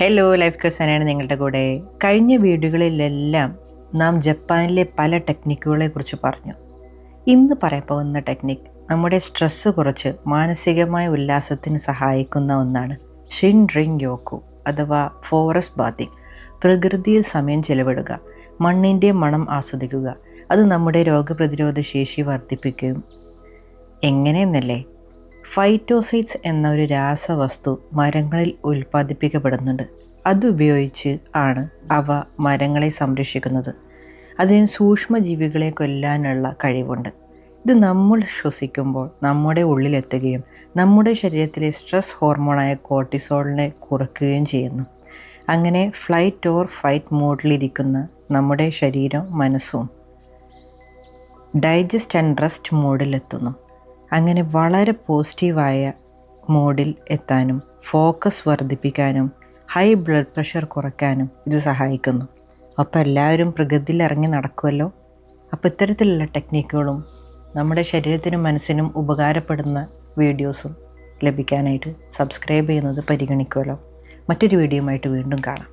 Hello, life കസനാണ് നിങ്ങളുടെ കൂടെ. കഴിഞ്ഞ വീഡിയോകളിലെല്ലാം നാം ജപ്പാനിലെ പല ടെക്നിക്കുകളെ കുറിച്ച് പറഞ്ഞു. ഇന്ന് പറയാൻ പോകുന്ന ടെക്നിക്ക് നമ്മുടെ സ്ട്രെസ്സ് കുറച്ച് മാനസികമായ ഉല്ലാസത്തിന് സഹായിക്കുന്ന ഒന്നാണ്. ഷിൻറിങ് യോക്കു അഥവാ ഫോറസ്റ്റ് ബാത്തിങ്. പ്രകൃതിയിൽ സമയം ചെലവിടുക, മണ്ണിൻ്റെ മണം ആസ്വദിക്കുക. അത് നമ്മുടെ രോഗപ്രതിരോധ ശേഷി വർദ്ധിപ്പിക്കുകയും എങ്ങനെയെന്നല്ലേ? ഫൈറ്റോസൈറ്റ്സ് എന്ന ഒരു രാസവസ്തു മരങ്ങളിൽ ഉൽപ്പാദിപ്പിക്കപ്പെടുന്നുണ്ട്. അതുപയോഗിച്ച് ആണ് അവ മരങ്ങളെ സംരക്ഷിക്കുന്നത്. അതിന് സൂക്ഷ്മജീവികളെ കൊല്ലാനുള്ള കഴിവുണ്ട്. ഇത് നമ്മൾ ശ്വസിക്കുമ്പോൾ നമ്മുടെ ഉള്ളിലെത്തുകയും നമ്മുടെ ശരീരത്തിലെ സ്ട്രെസ് ഹോർമോണായ കോർട്ടിസോളിനെ കുറയ്ക്കുകയും ചെയ്യുന്നു. അങ്ങനെ ഫ്ലൈറ്റ് ഓർ ഫൈറ്റ് മോഡിലിരിക്കുന്ന നമ്മുടെ ശരീരം മനസ്സും ഡൈജസ്റ്റ് ആൻഡ് റെസ്റ്റ് മോഡിലെത്തുന്നു. അങ്ങനെ വളരെ പോസിറ്റീവായ മോഡിൽ എത്താനും ഫോക്കസ് വർദ്ധിപ്പിക്കാനും ഹൈ ബ്ലഡ് പ്രഷർ കുറയ്ക്കാനും ഇത് സഹായിക്കുന്നു. അപ്പോൾ എല്ലാവരും പ്രകൃതിയിൽ ഇറങ്ങി നടക്കുമല്ലോ. അപ്പോൾ ഇത്തരത്തിലുള്ള ടെക്നിക്കുകളും നമ്മുടെ ശരീരത്തിനും മനസ്സിനും ഉപകാരപ്പെടുന്ന വീഡിയോസും ലഭിക്കാനായിട്ട് സബ്സ്ക്രൈബ് ചെയ്യുന്നത് പരിഗണിക്കുമല്ലോ. മറ്റൊരു വീഡിയോയുമായിട്ട് വീണ്ടും കാണാം.